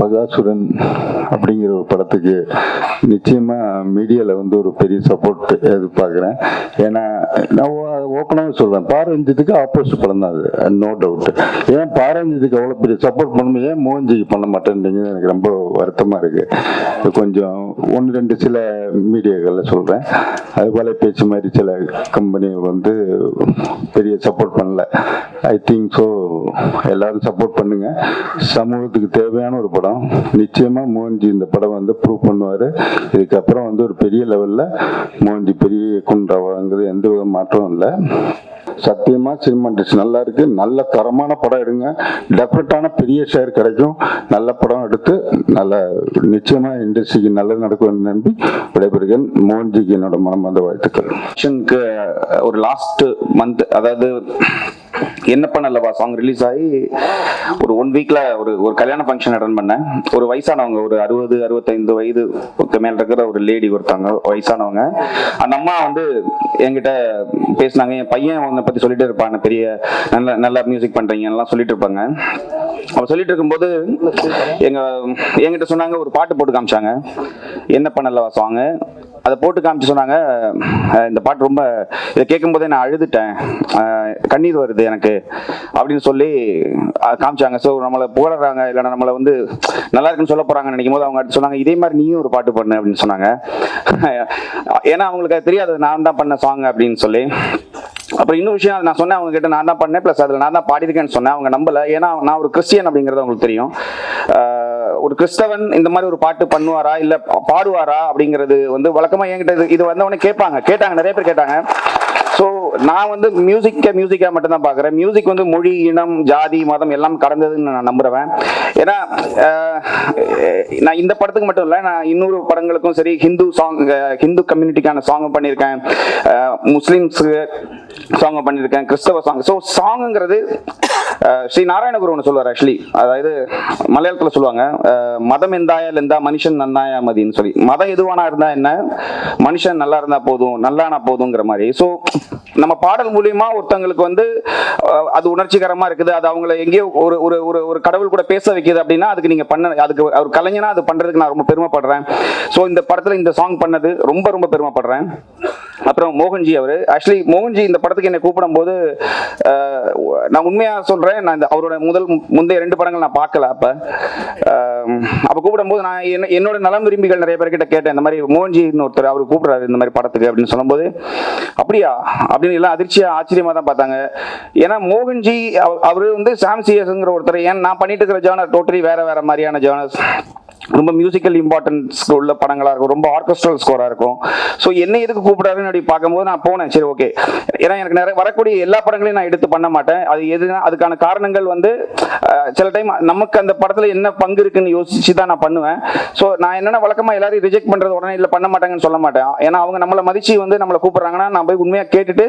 பகாசுரன் அப்படிங்கிற ஒரு படத்துக்கு நிச்சயமாக மீடியாவில் வந்து ஒரு பெரிய சப்போர்ட் எதிர்பார்க்குறேன். ஏன்னா நான் ஓப்பனாக சொல்கிறேன், பாரஞ்சித்துக்கு ஆப்போசிட் படம் தான் அது, நோ டவுட். ஏன் பாரஞ்சித்துக்கு அவ்வளோ பெரிய சப்போர்ட் பண்ணணும், ஏன் மோகன்ஜிக்கு பண்ண மாட்டேன்றீங்கன்னு எனக்கு ரொம்ப வருத்தமாக இருக்குது. கொஞ்சம் ஒன்று ரெண்டு சில மீடியாக்களில் சொல்கிறேன், அதுபோல் பேச்சு மாதிரி சில கம்பெனிகள் வந்து பெரிய சப்போர்ட் பண்ணல. ஐ திங்க் ஸோ எல்லாரும் சப்போர்ட் பண்ணுங்க. சமூகத்துக்கு தேவையான ஒரு படம். நிச்சயமா மோகன்ஜி இந்த படம் வந்து ப்ரூவ் பண்ணுவாரு. இதுக்கப்புறம் வந்து ஒரு பெரிய லெவல்ல மோகன்ஜி பெரிய கொண்டாவாங்கிறது எந்த வித மாற்றமும் இல்லை. சத்தியமா சினிமா இண்டஸ்ட்ரி நல்லா இருக்கு. நல்ல தரமான படம் எடுங்க, டெஃபினட்டான பெரிய ஷேர் கிடைக்கும். நல்ல படம் எடுத்து நல்ல நிச்சயமா இண்டஸ்ட்ரிக்கு நல்லது நடக்கும் நம்பி விடைபெறுகிறேன். மோகன்ஜிக்கு என்னோட மனமார்ந்த வாழ்த்துக்கள். ஒரு லாஸ்ட் மந்த், அதாவது என்ன பண்ணலவா சாங் ரிலீஸ் ஆகி ஒரு 1 வீக்ல ஒரு கல்யாண ஃபங்க்ஷன் அட்டன் பண்ணேன். ஒரு வயசானவங்க, ஒரு 60-65 வயது மேல இருக்கிற ஒரு லேடி ஒருத்தாங்க, வயசானவங்க. அந்த அம்மா வந்து என்கிட்ட பேசினாங்க. என் பையன் உன்னை பத்தி சொல்லிட்டு இருப்பாங்க, பெரிய நல்ல மியூசிக் பண்றீங்க எல்லாம் சொல்லிட்டு இருப்பாங்க. அவ சொல்லிட்டு இருக்கும்போது என்கிட்ட சொன்னாங்க, ஒரு பாட்டு போட்டு காமிச்சாங்க, என்ன பண்ணலவா சாங். அதை போட்டு காமிச்சு சொன்னாங்க, இந்த பாட்டு ரொம்ப, இதை கேட்கும் போதே நான் அழுதுட்டேன், கண்ணீர் வருது எனக்கு அப்படின்னு சொல்லி காமிச்சாங்க. ஸோ நம்மளை புகழறாங்க, இல்லைன்னா நம்மளை வந்து நல்லா இருக்குன்னு சொல்ல போறாங்கன்னு நினைக்கும் போது அவங்க அடுத்து சொன்னாங்க, இதே மாதிரி நீயும் ஒரு பாட்டு பண்ணு அப்படின்னு சொன்னாங்க. ஏன்னா அவங்களுக்கு அது தெரியாது நான் தான் பண்ண சாங் அப்படின்னு சொல்லி. அப்புறம் இன்னொரு விஷயம் நான் சொன்னேன் அவங்க கிட்ட, நான் தான் பண்ணேன், பிளஸ் அதில் நான் தான் பாடியிருக்கேன்னு சொன்னேன். அவங்க நம்பல. ஏன்னா நான் ஒரு கிறிஸ்டியன் அப்படிங்கிறது அவங்களுக்கு தெரியும். ஒரு கிறிஸ்தவன் இந்த மாதிரி ஒரு பாட்டு பண்ணுவாரா இல்ல பாடுவாரா அப்படிங்கிறது வந்து வழக்கமா என்கிட்ட இது வந்தவொடனே கேட்டாங்க, நிறைய பேர் கேட்டாங்க. ஸோ நான் வந்து மியூசிக்கா மட்டும்தான் பார்க்குறேன். மியூசிக் வந்து மொழி, இனம், ஜாதி, மதம் எல்லாம் கடந்ததுன்னு நான் நம்புறேன். ஏன்னா நான் இந்த படத்துக்கு மட்டும் இல்லை, நான் இன்னொரு படங்களுக்கும் சரி, ஹிந்து கம்யூனிட்டிக்கான சாங்கும் பண்ணியிருக்கேன், முஸ்லிம்ஸுக்கு சாங்கும் பண்ணியிருக்கேன், கிறிஸ்தவ சாங். ஸோ சாங்குங்கிறது ஸ்ரீ நாராயணகுரு ஒன்று சொல்லுவார் ஆக்சுவலி, அதாவது மலையாளத்தில் சொல்லுவாங்க, மதம் எந்தாயால் எந்தா மனுஷன் நன்னாயா மதின்னு சொல்லி. மதம் எதுவானா இருந்தா என்ன, மனுஷன் நல்லா இருந்தா போதும், நல்லானா போதுங்கிற மாதிரி. ஸோ நம்ம பாடல் மூலியமா ஒருத்தங்களுக்கு வந்து அது உணர்ச்சிகரமா இருக்குது, அது அவங்களை எங்கேயோ ஒரு கடவுள் கூட பேச வைக்குது அப்படின்னா அதுக்கு நீங்க அதுக்கு ஒரு கலைஞனா அது பண்றதுக்கு நான் ரொம்ப பெருமைப்படுறேன். ஸோ இந்த படத்துல இந்த சாங் பண்ணது ரொம்ப ரொம்ப பெருமைப்படுறேன். அப்புறம் மோகன்ஜி அவரு, ஆக்சுவலி மோகன்ஜி இந்த படத்துக்கு என்னை கூப்பிடும் போது நான் உண்மையா சொல்றேன், நான் அவரோட முந்தைய 2 படங்கள் நான் பார்க்கல. அப்ப கூப்பிடும் போது நான் என்னோட நலம் விரும்பிகள் நிறைய பேர்கிட்ட கேட்டேன், இந்த மாதிரி மோகன்ஜி ஒருத்தர் அவர் கூப்பிடுறாரு இந்த மாதிரி படத்துக்கு அப்படின்னு சொல்லும்போது, அப்படியா அப்படின்னு எல்லாம் அதிர்ச்சியா ஆச்சரியமா தான் பார்த்தாங்க. ஏன்னா மோகன்ஜி அவரு வந்து சாம் சிஎஸ்ங்கிற ஒருத்தர், ஏன் நான் பண்ணிட்டு இருக்கிற ஜானர் டோட்டலி வேற மாதிரியான ஜானர்ஸ், ரொம்ப மியூசிக்கல் இம்பார்ட்டன்ஸ் உள்ள படங்களா இருக்கும், ரொம்ப ஆர்கெஸ்ட்ரல் ஸ்கோரா இருக்கும். ஸோ என்ன எதுக்கு கூப்பிடாருன்னு அப்படி பார்க்கும்போது நான் போனேன், சரி ஓகே. ஏன்னா எனக்கு நிறைய வரக்கூடிய எல்லா படங்களையும் நான் எடுத்து பண்ண மாட்டேன். அது எதுனா அதுக்கான காரணங்கள் வந்து சில டைம் நமக்கு அந்த படத்துல என்ன பங்கு இருக்குன்னு யோசிச்சு தான் நான் பண்ணுவேன். ஸோ நான் என்னென்ன வழக்கமா எல்லாரையும் ரிஜெக்ட் பண்றது உடனே இல்லை பண்ண மாட்டாங்கன்னு சொல்ல மாட்டேன். ஏன்னா அவங்க நம்மளை மதிச்சு வந்து நம்மளை கூப்பிடுறாங்கன்னா நான் போய் உண்மையா கேட்டுட்டு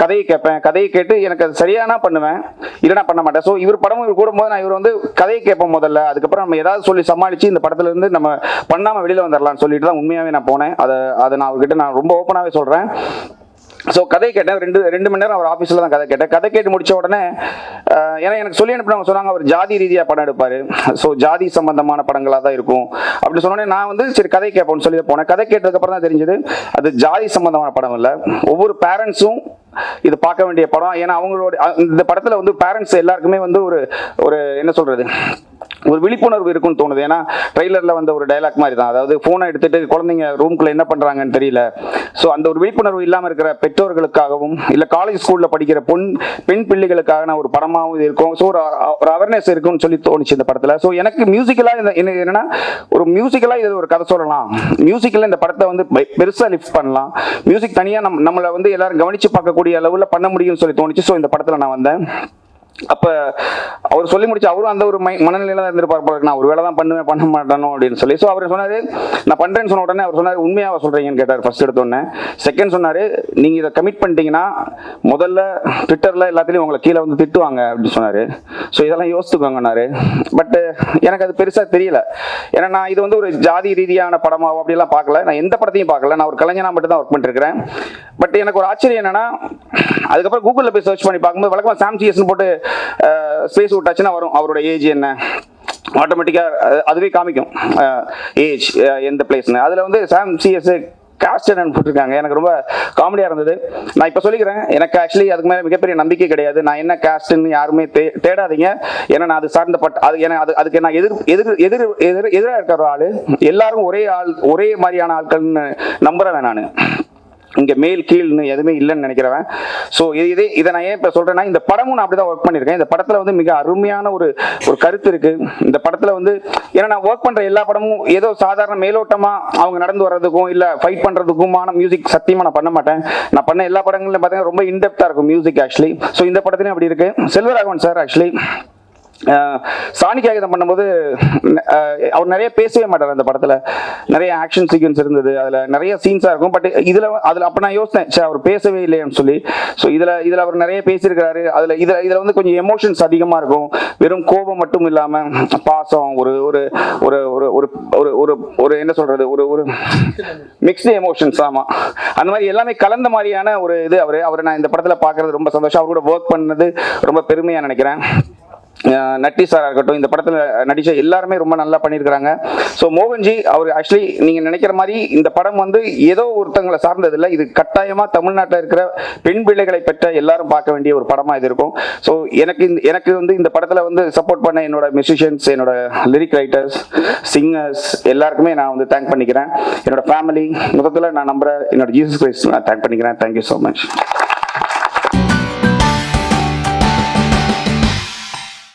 கதையை கேட்பேன். கதையை கேட்டு எனக்கு அது சரியானா பண்ணுவேன், இல்லைனா பண்ண மாட்டேன். ஸோ இவர் படம் கூடும்போது நான் இவர் வந்து கதையை கேட்போம் முதல்ல, அதுக்கப்புறம் நம்ம ஏதாவது சொல்லி சமாளிச்சு இந்த படத்துல இருந்து நம்ம பண்ணாம வெளியில வந்துடலாம்னு சொல்லிட்டு தான் உண்மையாவே நான் போனேன். அதை நான் அவர்கிட்ட நான் ரொம்ப ஓப்பனாவே சொல்றேன். ஸோ கதை கேட்டேன், 2 மணி நேரம் அவர் ஆஃபீஸில் தான் கதை கேட்டேன். கதை கேட்டு முடிச்ச உடனே ஏன்னா எனக்கு சொல்லி அனுப்பினவங்க சொன்னாங்க அவர் ஜாதி ரீதியாக படம் எடுப்பார், ஸோ ஜாதி சம்பந்தமான படங்களாக தான் இருக்கும் அப்படின்னு சொன்னோடனே நான் வந்து சரி கதை கேட்போம்னு சொல்லி போனேன். கதை கேட்டதுக்கப்புறம் தான் தெரிஞ்சது அது ஜாதி சம்பந்தமான படம் இல்லை, ஒவ்வொரு பேரண்ட்ஸும் இது பார்க்க வேண்டிய படம். ஏன்னா அவங்களோட இந்த படத்தில் வந்து பேரண்ட்ஸ் எல்லாருக்குமே வந்து ஒரு என்ன சொல்றது, ஒரு விழிப்புணர்வு இருக்குன்னு தோணுது. ஏன்னா ட்ரெய்லர்ல வந்து ஒரு டைலாக் மாதிரி தான், அதாவது போனை எடுத்துட்டு குழந்தைங்க ரூம்குள்ள என்ன பண்றாங்கன்னு தெரியல. ஸோ அந்த ஒரு விழிப்புணர்வு இல்லாமல் இருக்கிற பெற்றோர்களுக்காகவும் இல்லை காலேஜ் ஸ்கூல்ல படிக்கிற பெண் பிள்ளைகளுக்காக ஒரு படமாகவும் இருக்கும். ஸோ ஒரு அவேர்னஸ் இருக்குன்னு சொல்லி தோணுச்சு இந்த படத்துல. ஸோ எனக்கு மியூசிக்கலா என்னன்னா ஒரு மியூசிக்கலா இது ஒரு கதை சொல்லலாம், மியூசிக்கல இந்த படத்தை வந்து பெருசா லிஃப்ட் பண்ணலாம், மியூசிக் தனியா நம்மளை வந்து எல்லாரும் கவனிச்சு பார்க்கக்கூடிய அளவுல பண்ண முடியும்னு சொல்லி தோணுச்சு. ஸோ இந்த படத்துல நான் வந்தேன். அப்ப அவர் சொல்லி முடிச்சு அவரும் அந்த ஒரு மனநிலையில தான் இருந்திருப்பாரு, நான் ஒரு வேலை தான் பண்ணுவேன் பண்ண மாட்டேனோ அப்படின்னு சொல்லி. ஸோ அவர் சொன்னாரு நான் பண்றேன்னு சொன்ன உடனே அவர் சொன்னாரு உண்மையாக சொல்றீங்கன்னு கேட்டார் ஃபர்ஸ்ட் எடுத்தோடனே. செகண்ட் சொன்னாரு நீங்க இதை கமிட் பண்ணிட்டீங்கன்னா முதல்ல ட்விட்டர்ல எல்லாத்துலயும் உங்களை கீழே வந்து திட்டுவாங்க அப்படின்னு சொன்னாரு. ஸோ இதெல்லாம் யோசித்துக்கோங்கன்னாரு. பட் எனக்கு அது பெருசா தெரியல, ஏன்னா நான் இது வந்து ஒரு ஜாதி ரீதியான படமாவோ அப்படிலாம் பார்க்கல, நான் எந்த படத்தையும் பார்க்கல, நான் ஒரு கலைஞனா மட்டும் தான் ஒர்க் பண்ணிருக்கிறேன். பட் எனக்கு ஒரு ஆச்சரியம் என்னன்னா அதுக்கப்புறம் கூகுள்ல போய் சர்ச் பண்ணி பார்க்கும்போது வழக்கமா சாம் சிஎஸ் போட்டு ஸ்பேஸ் விட்டாச்சுன்னா வரும் அவரோட ஏஜ் என்ன, ஆட்டோமேட்டிக்காக அதுவே காமிக்கும் ஏஜ் எந்த பிளேஸ்னு. அதில் வந்து சாம் சிஎஸ் காஸ்ட் என்னன்னு போட்டிருக்காங்க. எனக்கு ரொம்ப காமெடியாக இருந்தது. நான் இப்போ சொல்லிக்கிறேன், எனக்கு ஆக்சுவலி அதுக்கு மேலே மிகப்பெரிய நம்பிக்கை கிடையாது. நான் என்ன காஸ்ட்னு யாருமே தேடாதீங்க. ஏன்னா நான் அது சார்ந்த அது ஏன்னா அதுக்கு நான் எதிராக இருக்கிற ஒரு ஆள். எல்லாரும் ஒரே மாதிரியான ஆட்கள்னு நம்புறேன் நான். இங்கே மேல் கீழ்னு எதுவுமே இல்லைன்னு நினைக்கிறவன். ஸோ இதை நான் ஏன் இப்போ சொல்கிறேன்னா, இந்த படமும் நான் அப்படி தான் ஒர்க் பண்ணியிருக்கேன். இந்த படத்தில் வந்து மிக அருமையான ஒரு கருத்து இருக்குது. இந்த படத்தில் வந்து ஏன்னா நான் ஒர்க் பண்ணுற எல்லா படமும் ஏதோ சாதாரண மேலோட்டமாக அவங்க நடந்து வர்றதுக்கும் இல்லை ஃபைட் பண்ணுறதுக்குமான மியூசிக் சத்தியமாக நான் பண்ண மாட்டேன். நான் பண்ண எல்லா படங்களிலும் பார்த்தீங்கன்னா ரொம்ப இன்டெப்த்தாக இருக்கும் மியூசிக் ஆக்சுவலி. ஸோ இந்த படத்துலையும் அப்படி இருக்குது. செல்வராகவன் சார் ஆக்சுவலி சாணிக்காக பண்ணும்போது அவர் நிறைய பேசவே மாட்டார். அந்த படத்தில் நிறைய ஆக்ஷன் சீக்வன்ஸ் இருந்தது, அதில் நிறைய சீன்ஸாக இருக்கும். பட் அதில் அப்போ நான் யோசித்தேன், சே அவர் பேசவே இல்லைன்னு சொல்லி. ஸோ இதில் அவர் நிறைய பேசியிருக்கிறாரு. இதில் வந்து கொஞ்சம் எமோஷன்ஸ் அதிகமாக இருக்கும். வெறும் கோபம் மட்டும் இல்லாமல் பாசம், ஒரு ஒரு ஒரு ஒரு ஒரு ஒரு ஒரு என்ன சொல்கிறது, ஒரு மிக்ஸ்டு எமோஷன்ஸ். ஆமாம், அந்த மாதிரி எல்லாமே கலந்த மாதிரியான ஒரு இது அவரை நான் இந்த படத்தில் பார்க்குறது ரொம்ப சந்தோஷம். அவர் கூட ஒர்க் பண்ணது ரொம்ப பெருமையாக நினைக்கிறேன். நட்டி சாரா இருக்கட்டும், இந்த படத்தில் நடிச்ச எல்லாருமே ரொம்ப நல்லா பண்ணியிருக்கிறாங்க. ஸோ மோகன்ஜி அவர் ஆக்சுவலி நீங்கள் நினைக்கிற மாதிரி இந்த படம் வந்து ஏதோ ஒருத்தங்களை சார்ந்தது இல்லை. இது கட்டாயமாக தமிழ்நாட்டில் இருக்கிற பெண் பிள்ளைகளை பெற்ற எல்லாரும் பார்க்க வேண்டிய ஒரு படமாக இது இருக்கும். ஸோ எனக்கு வந்து இந்த படத்தில் வந்து சப்போர்ட் பண்ண என்னோட மியூசிஷியன்ஸ், என்னோட லிரிக் ரைட்டர்ஸ், சிங்கர்ஸ் எல்லாருக்குமே நான் வந்து தேங்க் பண்ணிக்கிறேன். என்னோட ஃபேமிலி மொத்தத்தில் நான் நம்புகிறேன், என்னோட ஜீசஸ் கிரைஸ்ட் நான் தேங்க் பண்ணிக்கிறேன். Thank you so much.